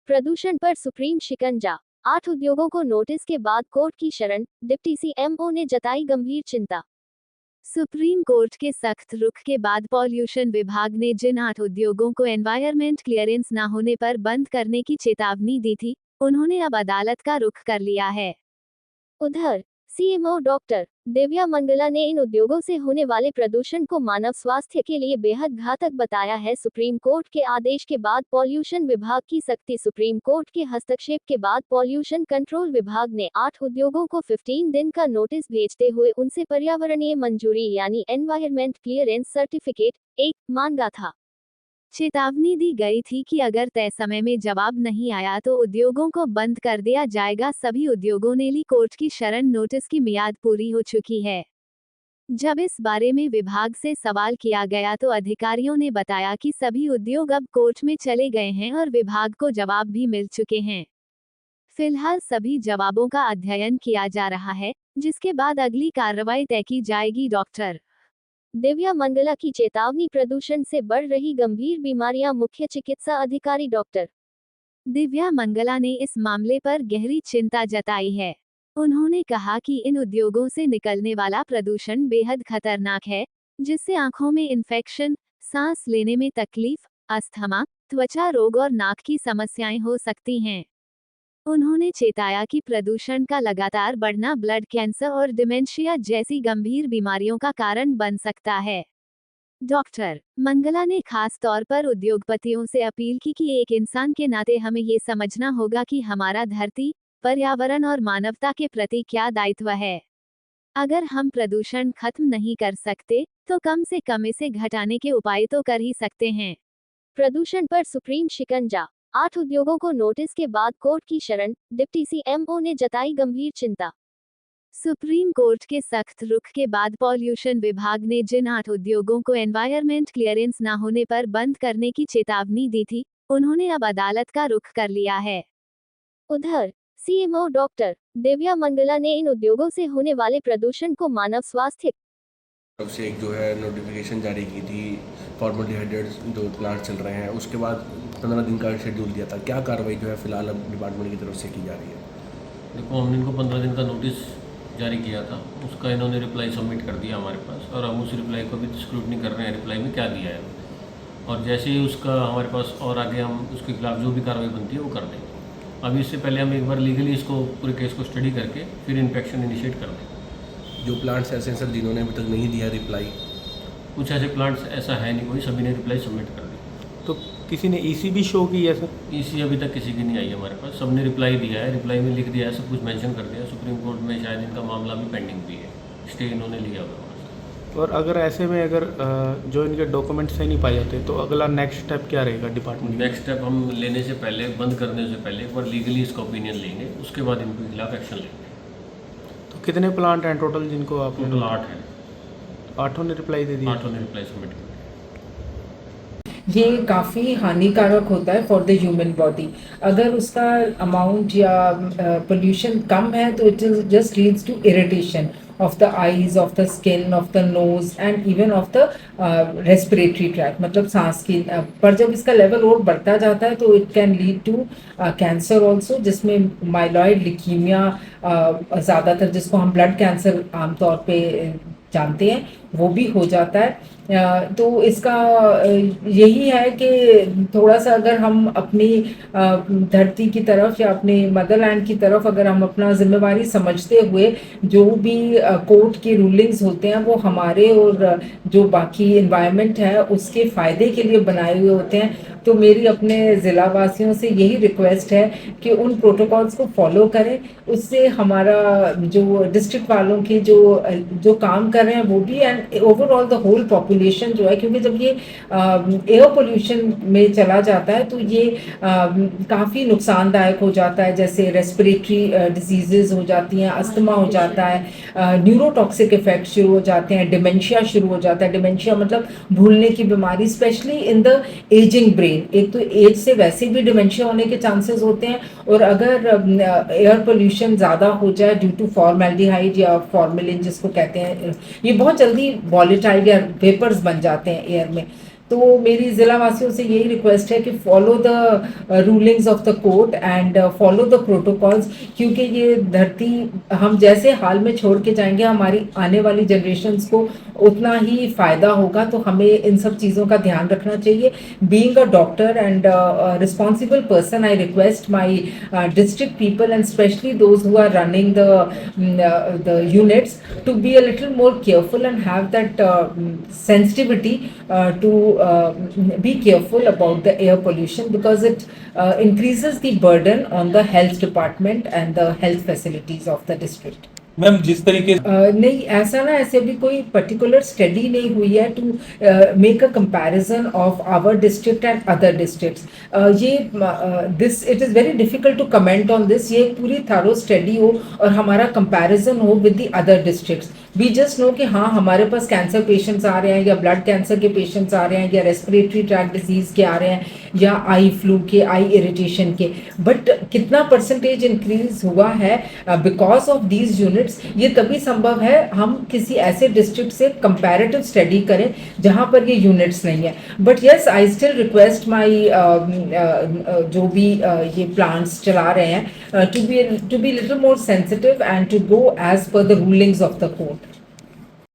प्रदूषण पर सुप्रीम शिकंजा, 8 उद्योगों को नोटिस के बाद कोर्ट की शरण, डिप्टी सीएमओ ने जताई गंभीर चिंता। सुप्रीम कोर्ट के सख्त रुख के बाद पॉल्यूशन विभाग ने जिन 8 उद्योगों को एनवायरमेंट क्लियरेंस न होने पर बंद करने की चेतावनी दी थी, उन्होंने अब अदालत का रुख कर लिया है। उधर सीएमओ डॉक्टर दिव्या मंगला ने इन उद्योगों से होने वाले प्रदूषण को मानव स्वास्थ्य के लिए बेहद घातक बताया है। सुप्रीम कोर्ट के आदेश के बाद पॉल्यूशन विभाग की सख्ती। सुप्रीम कोर्ट के हस्तक्षेप के बाद पॉल्यूशन कंट्रोल विभाग ने 8 उद्योगों को 15 दिन का नोटिस भेजते हुए उनसे पर्यावरणीय मंजूरी यानी एनवायरमेंट क्लियरेंस सर्टिफिकेट 1 मांगा था। चेतावनी दी गई थी कि अगर तय समय में जवाब नहीं आया तो उद्योगों को बंद कर दिया जाएगा। सभी उद्योगों ने ली कोर्ट की शरण। नोटिस की मियाद पूरी हो चुकी है। जब इस बारे में विभाग से सवाल किया गया तो अधिकारियों ने बताया कि सभी उद्योग अब कोर्ट में चले गए हैं और विभाग को जवाब भी मिल चुके हैं। फिलहाल सभी जवाबों का अध्ययन किया जा रहा है, जिसके बाद अगली कार्रवाई तय की जाएगी। डॉक्टर दिव्या मंगला की चेतावनी। प्रदूषण से बढ़ रही गंभीर बीमारियां। मुख्य चिकित्सा अधिकारी डॉक्टर दिव्या मंगला ने इस मामले पर गहरी चिंता जताई है। उन्होंने कहा कि इन उद्योगों से निकलने वाला प्रदूषण बेहद खतरनाक है, जिससे आंखों में इन्फेक्शन, सांस लेने में तकलीफ, अस्थमा, त्वचा रोग और नाक की समस्याएं हो सकती हैं। उन्होंने चेताया कि प्रदूषण का लगातार बढ़ना ब्लड कैंसर और डिमेंशिया जैसी गंभीर बीमारियों का कारण बन सकता है। डॉक्टर मंगला ने खास तौर पर उद्योगपतियों से अपील की कि एक इंसान के नाते हमें ये समझना होगा कि हमारा धरती, पर्यावरण और मानवता के प्रति क्या दायित्व है। अगर हम प्रदूषण खत्म नहीं कर सकते, तो कम से कम इसे घटाने के उपाय तो कर ही सकते हैं। प्रदूषण पर सुप्रीम शिकंजा, 8 उद्योगों को नोटिस के बाद कोर्ट की शरण, डिप्टी सीएमओ ने जताई गंभीर चिंता। सुप्रीम कोर्ट के सख्त रुख के बाद पॉल्यूशन विभाग ने जिन 8 उद्योगों को एनवायरमेंट क्लियरेंस न होने पर बंद करने की चेतावनी दी थी, उन्होंने अब अदालत का रुख कर लिया है। उधर सीएमओ डॉक्टर दिव्या मंगला ने इन उद्योगों से होने वाले प्रदूषण को मानव स्वास्थ्य तरफ से एक जो है नोटिफिकेशन जारी की थी फॉर्मल्डिहाइडेड जो प्लांट चल रहे हैं, उसके बाद 15 दिन का शेड्यूल दिया था। क्या कार्रवाई जो है फिलहाल अब डिपार्टमेंट की तरफ से की जा रही है? देखो, हमने इनको 15 दिन का नोटिस जारी किया था, उसका इन्होंने रिप्लाई सबमिट कर दिया हमारे पास और हम उस रिप्लाई को भी स्क्रूटनी कर रहे हैं, रिप्लाई में क्या दिया है। और जैसे ही उसका हमारे पास और आगे हम उसके खिलाफ जो भी कार्रवाई बनती है वो कर देंगे। अभी इससे पहले हम एक बार लीगली इसको पूरे केस को स्टडी करके फिर इन्फेक्शन इनिशिएट कर देंगे। जो प्लांट्स ऐसे हैं सर जिन्होंने अभी तक नहीं दिया रिप्लाई? कुछ ऐसे प्लांट्स ऐसा है नहीं कोई, सभी ने रिप्लाई सबमिट कर दी। तो किसी ने ईसी भी शो की है सर? ईसी अभी तक किसी की नहीं आई हमारे पास, सबने रिप्लाई दिया है, रिप्लाई में लिख दिया है, सब कुछ मेंशन कर दिया है। सुप्रीम कोर्ट में शायद इनका मामला भी पेंडिंग भी है, स्टे इन्होंने लिया हुआ है। और अगर ऐसे में अगर जो इनके डॉक्यूमेंट सही नहीं पाए जाते तो अगला नेक्स्ट स्टेप क्या रहेगा डिपार्टमेंट? नेक्स्ट स्टेप हम लेने से पहले, बंद करने से पहले एक बार लीगली इसका ओपिनियन लेंगे, उसके बाद इनके खिलाफ एक्शन लेंगे। तो कितने प्लांट हैं टोटल जिनको आप? टोटल 8 है। 8 ने रिप्लाई दे दिया? 8 ने रिप्लाई सबमिट कर। ये काफ़ी हानिकारक होता है फॉर द ह्यूमन बॉडी। अगर उसका अमाउंट या पोल्यूशन कम है तो it just leads to irritation of the eyes, of the skin, of the nose and even of the respiratory tract, मतलब सांस की। पर जब इसका लेवल और बढ़ता जाता है तो it can lead to cancer also, जिसमें माइलॉइड लीकीमिया ज़्यादातर, जिसको हम ब्लड कैंसर आमतौर पे जानते हैं, वो भी हो जाता है। तो इसका यही है कि थोड़ा सा अगर हम अपनी धरती की तरफ या अपने मदरलैंड की तरफ अगर हम अपना जिम्मेवारी समझते हुए जो भी कोर्ट की रूलिंग्स होते हैं वो हमारे और जो बाकी एनवायरनमेंट है उसके फ़ायदे के लिए बनाए हुए होते हैं, तो मेरी अपने ज़िला वासियों से यही रिक्वेस्ट है कि उन प्रोटोकॉल्स को फॉलो करें। उससे हमारा जो डिस्ट्रिक्ट वालों की जो काम कर रहे हैं वो भी, and overall the whole population जो है, क्योंकि जब ये एयर पोल्यूशन में चला जाता है तो ये काफ़ी नुकसानदायक हो जाता है। जैसे रेस्पिरेटरी डिजीज़ हो जाती हैं, अस्थमा हो जाता है, न्यूरोटॉक्सिक इफेक्ट शुरू हो जाते हैं, डिमेंशिया शुरू हो जाता है। डिमेंशिया मतलब भूलने की बीमारी, specially in the ageing brain. एक तो एज से वैसे भी डिमेंशिया होने के चांसेस होते हैं, और अगर एयर पोल्यूशन ज़्यादा हो जाए ड्यू टू फॉर्मेल्डिहाइड या फॉर्मेलिन जिसको कहते हैं, ये बहुत जल्दी वॉलेटाइल या वेपर्स बन जाते हैं एयर में, तो मेरी ज़िला वासियों से यही रिक्वेस्ट है कि follow the rulings of the court and follow the protocols, क्योंकि ये धरती हम जैसे हाल में छोड़ के जाएंगे, हमारी आने वाली जनरेशन्स को उतना ही फ़ायदा होगा। तो हमें इन सब चीज़ों का ध्यान रखना चाहिए। Being a doctor and responsible person, I request my district people and especially those who are running the units to be a little more careful and have that sensitivity to be careful about the air pollution, because it increases the burden on the health department and the health facilities of the district. Ma'am जिस तरीके नहीं, ऐसा ना, ऐसे भी कोई particular study नहीं हुई है to make a comparison of our district and other districts. ये this it is very difficult to comment on this. ये एक पूरी थारो स्टडी हो और हमारा कंपैरिजन हो with the other districts. We just know कि हाँ, हमारे पास कैंसर पेशेंट्स आ रहे हैं, या ब्लड कैंसर के पेशेंट्स आ रहे हैं, या रेस्पिरेटरी ट्रैक डिजीज़ के आ रहे हैं, या आई फ्लू के, आई इरिटेशन के, बट कितना परसेंटेज इंक्रीज हुआ है बिकॉज ऑफ दीज यूनिट्स, ये तभी संभव है हम किसी ऐसे डिस्ट्रिक्ट से कंपैरेटिव स्टडी करें जहां पर ये यूनिट्स नहीं है। But yes, I still request my जो भी ये प्लांट्स चला रहे हैं to be little more sensitive and to go as per the rulings of the court.